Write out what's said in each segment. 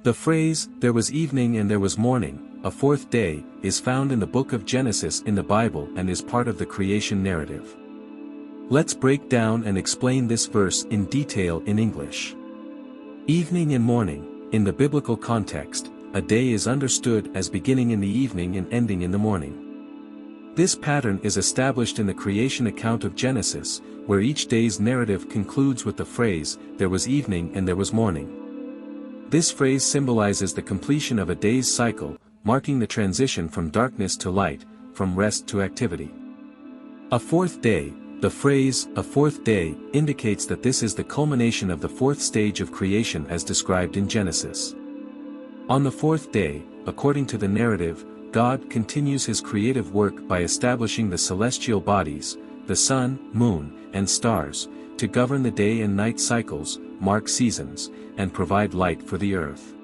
The phrase, "there was evening and there was morning, a fourth day," is found in the book of Genesis in the Bible and is part of the creation narrative. Let's break down and explain this verse in detail in English. Evening and morning. In the biblical context, a day is understood as beginning in the evening and ending in the morning. This pattern is established in the creation account of Genesis, where each day's narrative concludes with the phrase, "there was evening and there was morning." This phrase symbolizes the completion of a day's cycle, marking the transition from darkness to light, from rest to activity. A fourth day. The phrase, "a fourth day," indicates that this is the culmination of the fourth stage of creation as described in Genesis. On the fourth day, according to the narrative, God continues his creative work by establishing the celestial bodies, the sun, moon, and stars, to govern the day and night cycles, mark seasons, and provide light for the earth.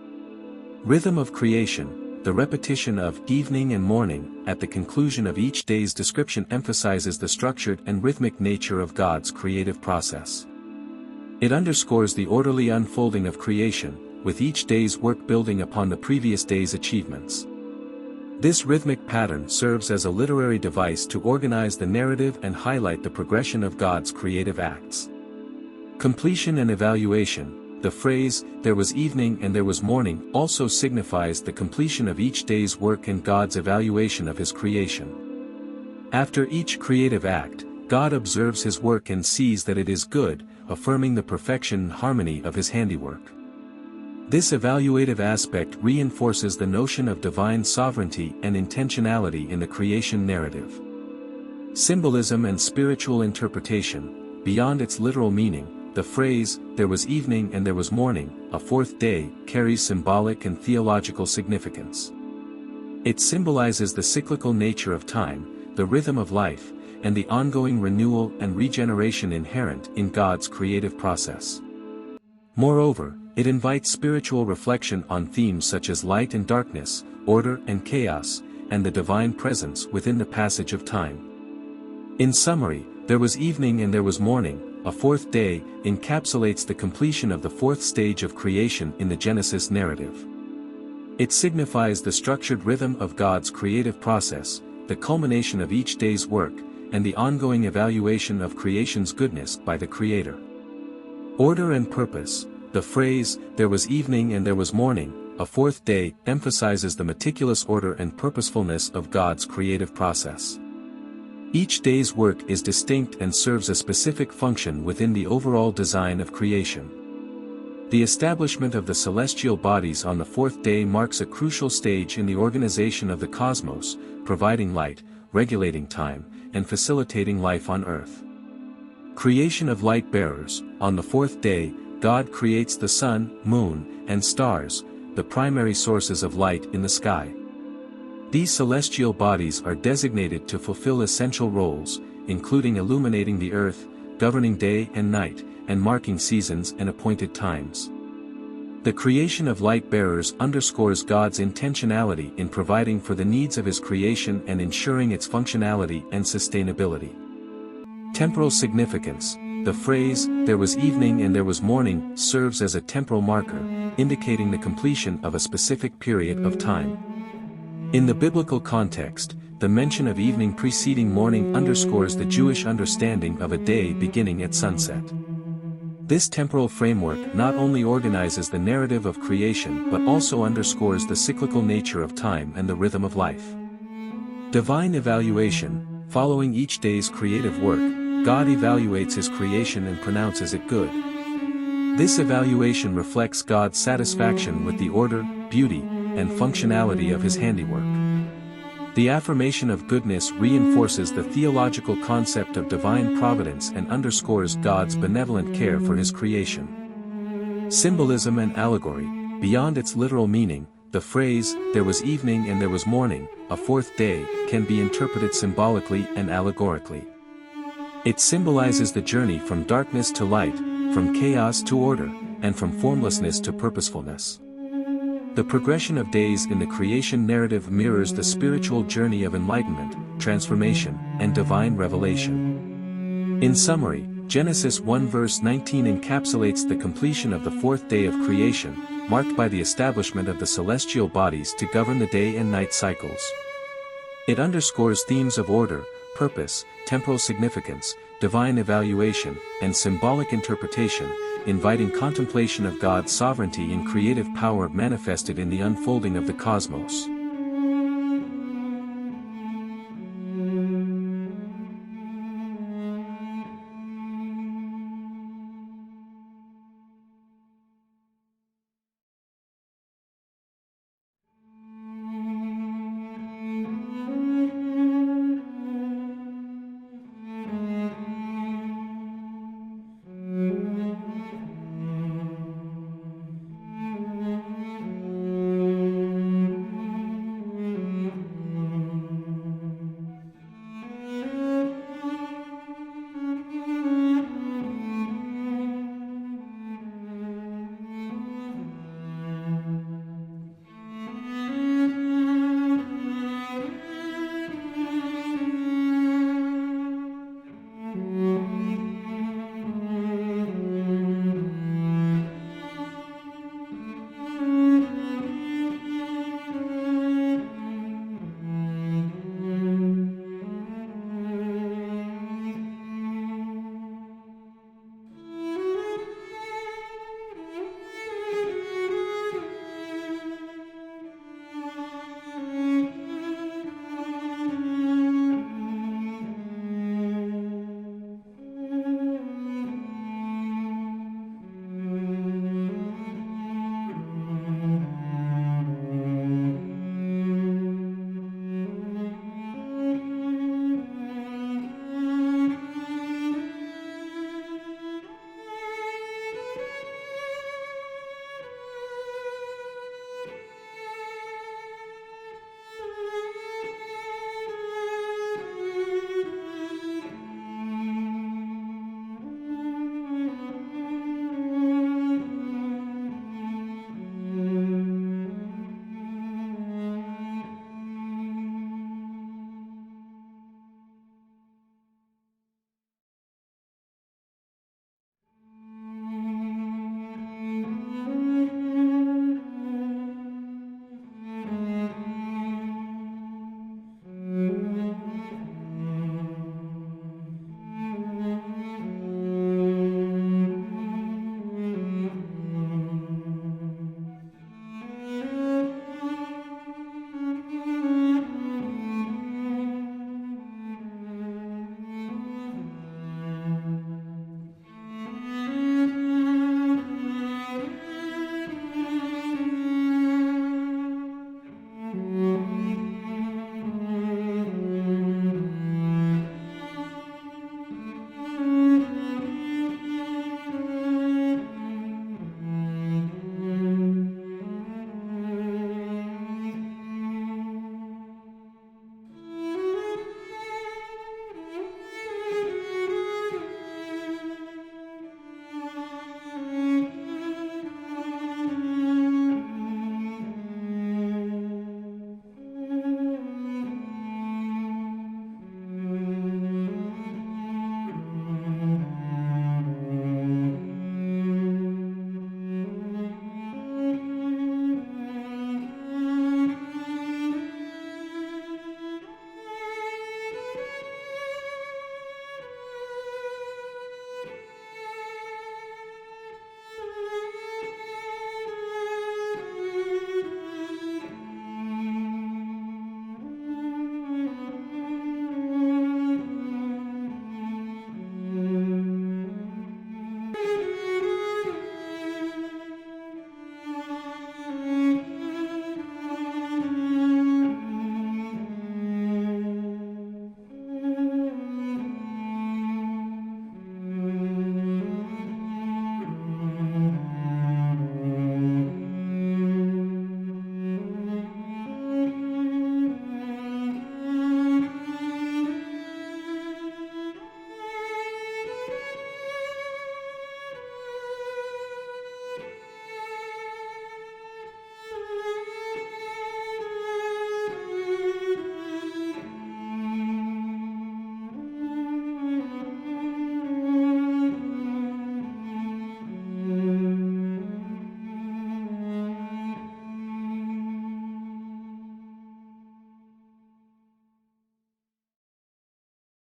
Rhythm of creation. The repetition of evening and morning at the conclusion of each day's description emphasizes the structured and rhythmic nature of God's creative process. It underscores the orderly unfolding of creation, with each day's work building upon the previous day's achievements. This rhythmic pattern serves as a literary device to organize the narrative and highlight the progression of God's creative acts. Completion and evaluation. The phrase, "there was evening and there was morning," also signifies the completion of each day's work and God's evaluation of his creation. After each creative act, God observes his work and sees that it is good, affirming the perfection and harmony of his handiwork. This evaluative aspect reinforces the notion of divine sovereignty and intentionality in the creation narrative. Symbolism and spiritual interpretation. Beyond its literal meaning, the phrase, "there was evening and there was morning, a fourth day," carries symbolic and theological significance. It symbolizes the cyclical nature of time, the rhythm of life, and the ongoing renewal and regeneration inherent in God's creative process. Moreover, it invites spiritual reflection on themes such as light and darkness, order and chaos, and the divine presence within the passage of time. In summary, "there was evening and there was morning, a fourth day," encapsulates the completion of the fourth stage of creation in the Genesis narrative. It signifies the structured rhythm of God's creative process, the culmination of each day's work, and the ongoing evaluation of creation's goodness by the Creator. Order and purpose. The phrase, "there was evening and there was morning, a fourth day," emphasizes the meticulous order and purposefulness of God's creative process. Each day's work is distinct and serves a specific function within the overall design of creation. The establishment of the celestial bodies on the fourth day marks a crucial stage in the organization of the cosmos, providing light, regulating time, and facilitating life on Earth. Creation of light bearers. On the fourth day, God creates the sun, moon, and stars, the primary sources of light in the sky. These celestial bodies are designated to fulfill essential roles, including illuminating the earth, governing day and night, and marking seasons and appointed times. The creation of light bearers underscores God's intentionality in providing for the needs of his creation and ensuring its functionality and sustainability. Temporal significance. The phrase, "there was evening and there was morning," serves as a temporal marker, indicating the completion of a specific period of time. In the biblical context, the mention of evening preceding morning underscores the Jewish understanding of a day beginning at sunset. This temporal framework not only organizes the narrative of creation but also underscores the cyclical nature of time and the rhythm of life. Divine evaluation. Following each day's creative work, God evaluates his creation and pronounces it good. This evaluation reflects God's satisfaction with the order, beauty, and functionality of his handiwork. The affirmation of goodness reinforces the theological concept of divine providence and underscores God's benevolent care for his creation. Symbolism and allegory. Beyond its literal meaning, the phrase, "there was evening and there was morning, a fourth day," can be interpreted symbolically and allegorically. It symbolizes the journey from darkness to light, from chaos to order, and from formlessness to purposefulness. The progression of days in the creation narrative mirrors the spiritual journey of enlightenment, transformation, and divine revelation. In summary, Genesis 1 verse 19 encapsulates the completion of the fourth day of creation, marked by the establishment of the celestial bodies to govern the day and night cycles. It underscores themes of order, purpose, temporal significance, divine evaluation, and symbolic interpretation, inviting contemplation of God's sovereignty and creative power manifested in the unfolding of the cosmos.